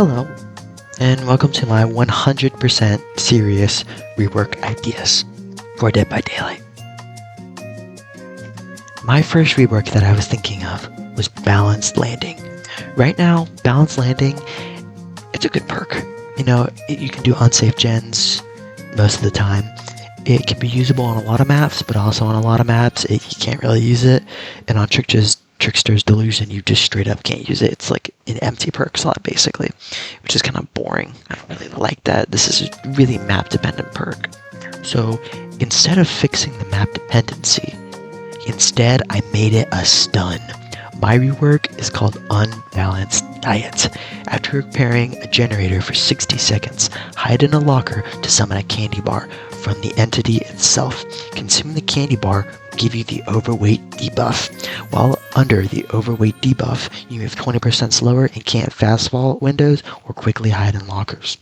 Hello, and welcome to my 100% serious rework ideas for Dead by Daylight. My first rework that I was thinking of was balanced landing. Right now, balanced landing, it's a good perk. You can do unsafe gens most of the time. It can be usable on a lot of maps, but also on a lot of maps, you can't really use it. And on Trickster's Delusion, you just straight up can't use it. It's like an empty perk slot, basically, which is kind of boring. I don't really like that. This is a really map-dependent perk. So instead of fixing the map dependency, instead I made it a stun. My rework is called Unbalanced Diet. After repairing a generator for 60 seconds, hide in a locker to summon a candy bar from the entity itself. Consuming the candy bar will give you the overweight debuff. While under the overweight debuff, you move 20% slower and can't fast fall at windows or quickly hide in lockers.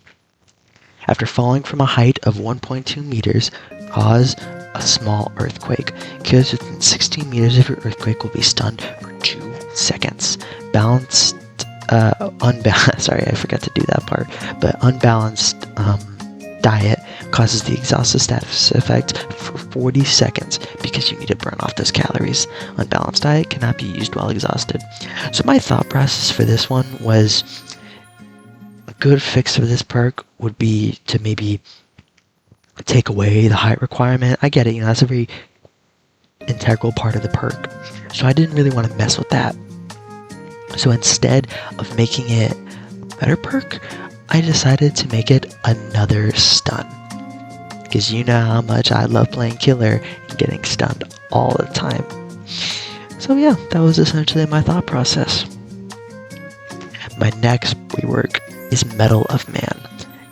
After falling from a height of 1.2 meters, cause a small earthquake. Kills within 16 meters of your earthquake will be stunned for 2 seconds. Sorry, I forgot to do that part. But unbalanced diet causes the exhausted status effect for 40 seconds because you need to burn off those calories. Unbalanced diet cannot be used while exhausted. So my thought process for this one was a good fix for this perk would be to maybe take away the height requirement. I get it, that's a very integral part of the perk. So I didn't really want to mess with that. So instead of making it a better perk, I decided to make it another stun. Because you know how much I love playing killer and getting stunned all the time. So yeah, that was essentially my thought process. My next rework is Medal of Man.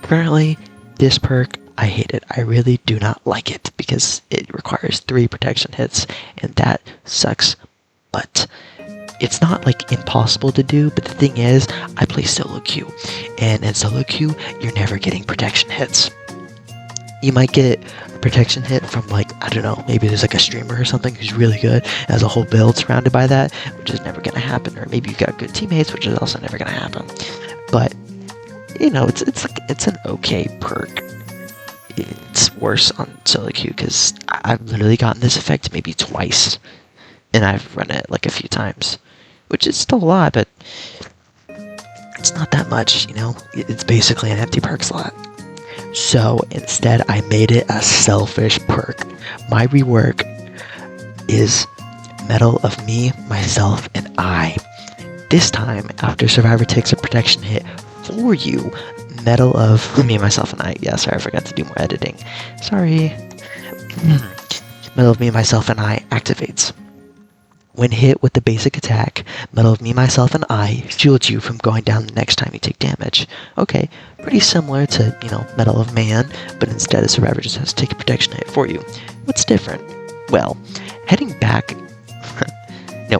Currently, this perk, I hate it. I really do not like it because it requires 3 protection hits, and that sucks. But it's not like impossible to do, but the thing is, I play solo queue, and in solo queue, you're never getting protection hits. You might get a protection hit from I don't know, maybe there's a streamer or something who's really good, has a whole build surrounded by that, which is never going to happen, or maybe you've got good teammates, which is also never going to happen. But, it's an okay perk. It's worse on solo queue because I've literally gotten this effect maybe twice, and I've run it a few times, which is still a lot, but it's not that much, It's basically an empty perk slot. So instead, I made it a selfish perk. My rework is Medal of Me, Myself, and I. This time, after Survivor takes a protection hit for you, Medal of Me, Myself, and I. Yeah, sorry, I forgot to do more editing. Sorry. Medal of Me, Myself, and I activates. When hit with the basic attack, Medal of Me, Myself, and I shields you from going down the next time you take damage. Okay, pretty similar to, Medal of Man, but instead a survivor just has to take a protection hit for you. What's different? Well,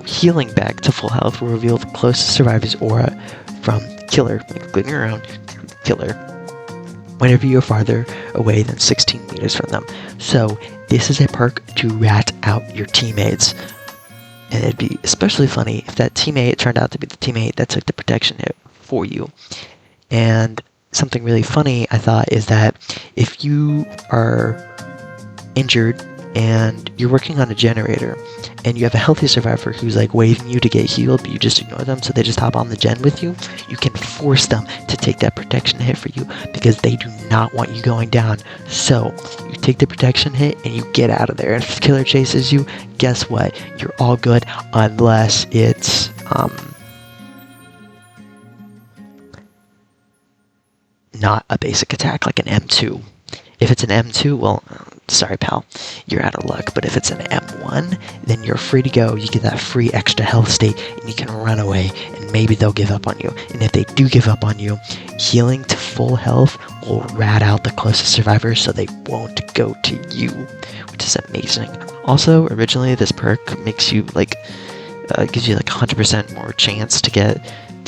healing back to full health will reveal the closest survivor's aura from killer, clicking around killer, whenever you're farther away than 16 meters from them. So this is a perk to rat out your teammates. And it'd be especially funny if that teammate turned out to be the teammate that took the protection hit for you. And something really funny, I thought, is that if you are injured and you're working on a generator and you have a healthy survivor who's waving you to get healed, but you just ignore them, so they just hop on the gen with you, you can force them to take that protection hit for you because they do not want you going down. So you take the protection hit and you get out of there. And if the killer chases you, guess what? You're all good unless it's not a basic attack like an M2. If it's an M2, well, sorry pal, you're out of luck. But if it's an M1, then you're free to go. You get that free extra health state and you can run away, and maybe they'll give up on you. And if they do give up on you, healing to full health will rat out the closest survivors so they won't go to you, which is amazing. Also, originally this perk makes you gives you 100% more chance to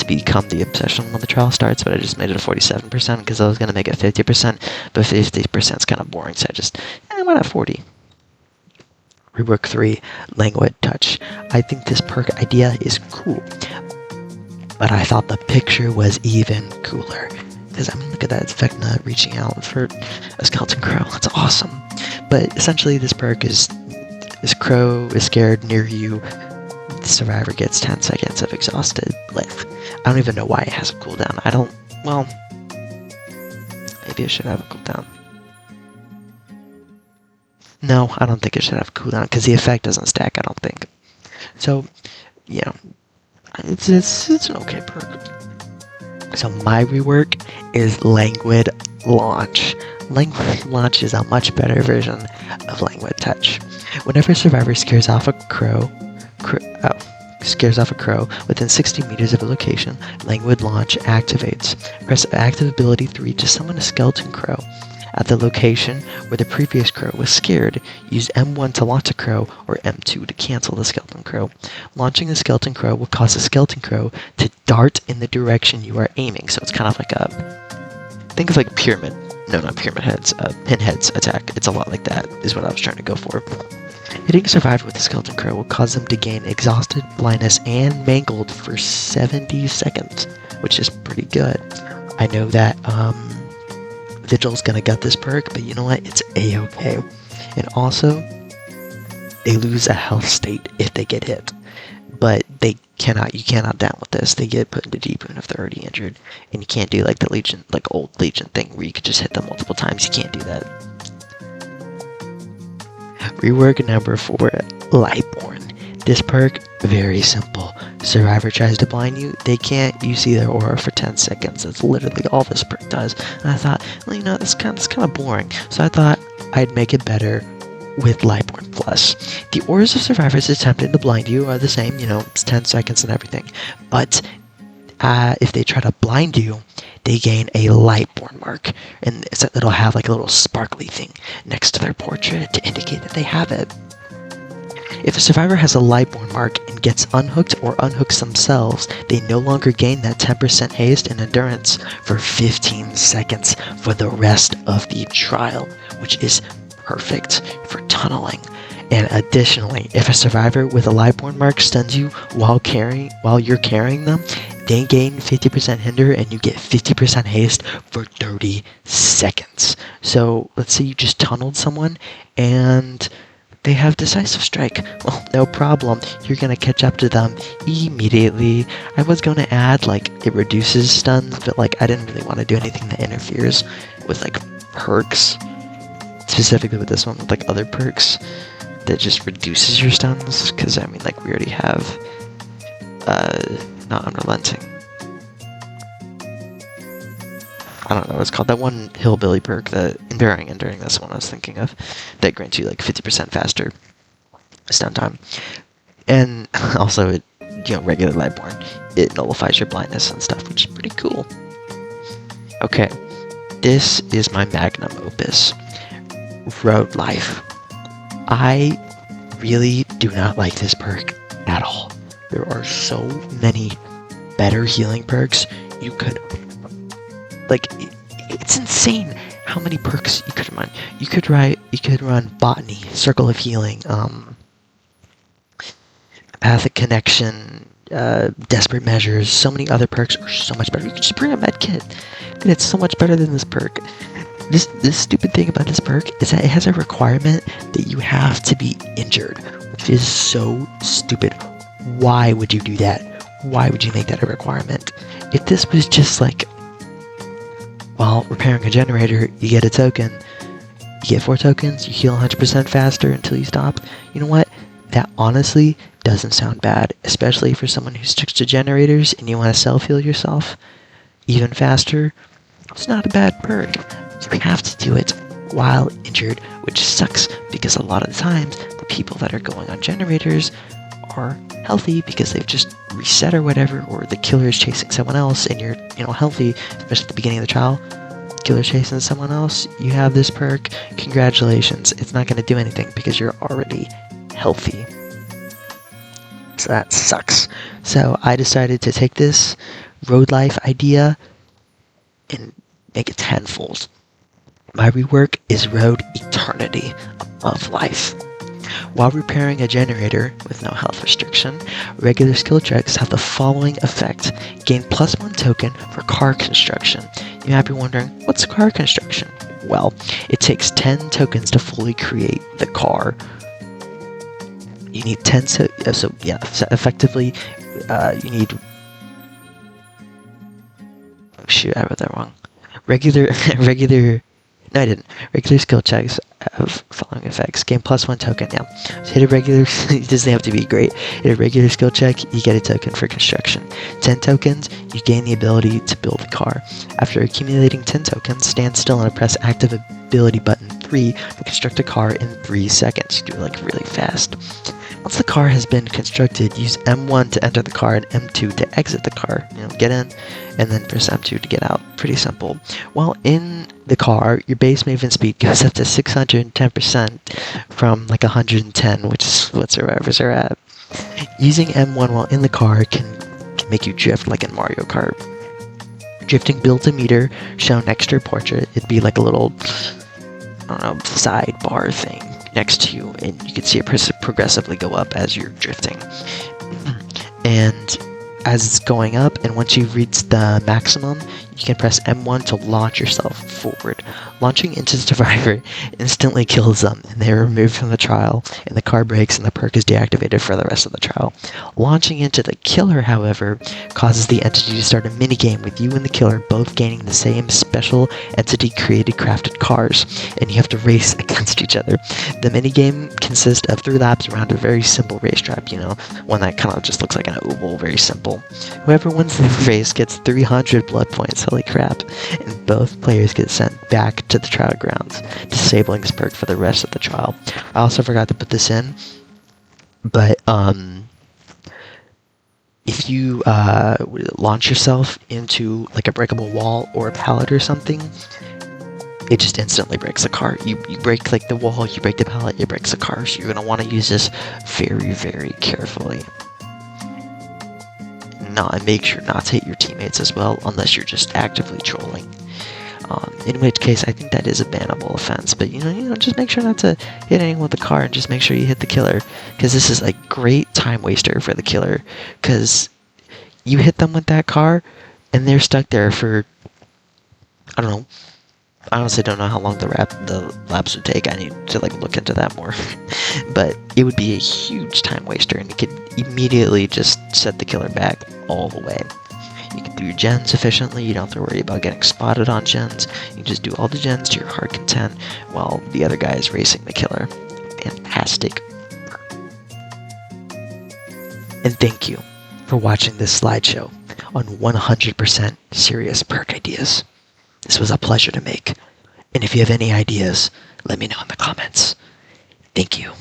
become the obsession when the trial starts, but I just made it a 47% because I was going to make it 50%, but 50% is kind of boring, so I went at 40. Rework 3, Languid Touch. I think this perk idea is cool. but I thought the picture was even cooler. Because, I mean, look at that, it's Vecna reaching out for a skeleton crow. That's awesome. But essentially, this perk is, this crow is scared near you. The survivor gets 10 seconds of exhausted life. I don't even know why it has a cooldown. Well, maybe it should have a cooldown. No, I don't think it should have a cooldown, because the effect doesn't stack, I don't think. So, yeah, it's an okay perk. So my rework is Languid Launch. Languid Launch is a much better version of Languid Touch. Whenever a survivor scares off a crow within 60 meters of a location, Languid Launch activates. Press active ability 3 to summon a skeleton crow. At the location where the previous crow was scared, use M1 to launch a crow or M2 to cancel the skeleton crow. Launching the skeleton crow will cause the skeleton crow to dart in the direction you are aiming. So it's kind of like think of like pinheads attack. It's a lot like that, is what I was trying to go for. Hitting a survivor with the skeleton crow will cause them to gain exhausted, blindness, and mangled for 70 seconds, which is pretty good. I know that, Vigil's gonna gut this perk, but you know what? It's a-okay. And also, they lose a health state if they get hit. But you cannot down with this. They get put into deep wound if they're already injured. And you can't do like the Legion, like old Legion thing where you could just hit them multiple times. You can't do that. Rework number 4, Lightborn. This perk, very simple. Survivor tries to blind you, they can't. You see their aura for 10 seconds. That's literally all this perk does. And I thought, well, you know, that's kind of boring. So I thought I'd make it better with Lightborn Plus. The auras of survivors attempting to blind you are the same, you know, it's 10 seconds and everything. But if they try to blind you, they gain a Lightborn mark. And it'll have like a little sparkly thing next to their portrait to indicate that they have it. If a survivor has a Lightborn mark and gets unhooked or unhooks themselves, they no longer gain that 10% haste and endurance for 15 seconds for the rest of the trial, which is perfect for tunneling. And additionally, if a survivor with a Lightborn mark stuns you while you're carrying them, they gain 50% hinder and you get 50% haste for 30 seconds. So let's say you just tunneled someone and they have Decisive Strike. Well, no problem. You're going to catch up to them immediately. I was going to add, like, it reduces stuns, but, like, I didn't really want to do anything that interferes with, like, perks. Specifically with this one, with, like, other perks that just reduces your stuns. Because, I mean, like, we already have, not Unrelenting. I don't know what it's called. That one hillbilly perk, the Enduring, that's the one I was thinking of, that grants you like 50% faster stun time. And also, it, regular Lightborn, it nullifies your blindness and stuff, which is pretty cool. Okay, this is my magnum opus, Road Life. I really do not like this perk at all. There are so many better healing perks you could. Like, it's insane how many perks you could run. You could run Botany, Circle of Healing, Empathic Connection, Desperate Measures. So many other perks are so much better. You could just bring a medkit, and it's so much better than this perk. This stupid thing about this perk is that it has a requirement that you have to be injured, which is so stupid. Why would you do that? Why would you make that a requirement? If this was just like, while repairing a generator, you get a token. You get 4 tokens, you heal 100% faster until you stop. You know what? That honestly doesn't sound bad, especially for someone who sticks to generators and you want to self-heal yourself even faster. It's not a bad perk. You have to do it while injured, which sucks because a lot of the times the people that are going on generators are healthy because they've just reset or whatever, or the killer is chasing someone else and you're, healthy, especially at the beginning of the trial. Killer chasing someone else, you have this perk, congratulations. It's not going to do anything because you're already healthy. So that sucks. So I decided to take this road life idea and make it tenfold. My rework is Road Eternity, Above Life. While repairing a generator with no health restriction, regular skill checks have the following effect. Gain +1 token for car construction. You might be wondering, what's car construction? Well, it takes 10 tokens to fully create the car. You need 10, so effectively, you need, oh shoot, I wrote that wrong. Regular skill checks have following effects. Gain +1 token. Yeah. So hit a regular, it doesn't have to be great. Hit a regular skill check, you get a token for construction. 10 tokens, you gain the ability to build a car. After accumulating 10 tokens, stand still and press active ability button 3 to construct a car in 3 seconds. You do it like really fast. Once the car has been constructed, use M1 to enter the car and M2 to exit the car. Get in, and then press M2 to get out. Pretty simple. While in the car, your base movement speed goes up to 610% from like 110, which is what survivors are at. Using M1 while in the car can make you drift like in Mario Kart. Drifting builds a meter shown next to your portrait. It'd be like a little, sidebar thing next to you, and you can see it progressively go up as you're drifting. And as it's going up, and once you've reached the maximum, you can press M1 to launch yourself forward. Launching into the survivor instantly kills them, and they are removed from the trial, and the car breaks, and the perk is deactivated for the rest of the trial. Launching into the killer, however, causes the entity to start a minigame with you and the killer both gaining the same special entity created crafted cars, and you have to race against each other. The minigame consists of 3 laps around a very simple racetrack, one that kind of just looks like an oval, very simple. Whoever wins the race gets 300 blood points, holy crap, and both players get sent back to the trial grounds, disabling this perk for the rest of the trial. I also forgot to put this in, but if you launch yourself into like a breakable wall or a pallet or something, it just instantly breaks the car. You break like the wall, you break the pallet, it breaks the car. So you're going to want to use this very, very carefully. And make sure not to hit your teammates as well, unless you're just actively trolling. In which case, I think that is a bannable offense. But just make sure not to hit anyone with the car, and just make sure you hit the killer, because this is a great time waster for the killer. Because you hit them with that car, and they're stuck there for, I don't know. I honestly don't know how long the laps would take. I need to look into that more. But it would be a huge time waster, and you could immediately just set the killer back all the way. You can do your gens efficiently. You don't have to worry about getting spotted on gens. You can just do all the gens to your heart content while the other guy is racing the killer. Fantastic. And thank you for watching this slideshow on 100% serious perk ideas. This was a pleasure to make. And if you have any ideas, let me know in the comments. Thank you.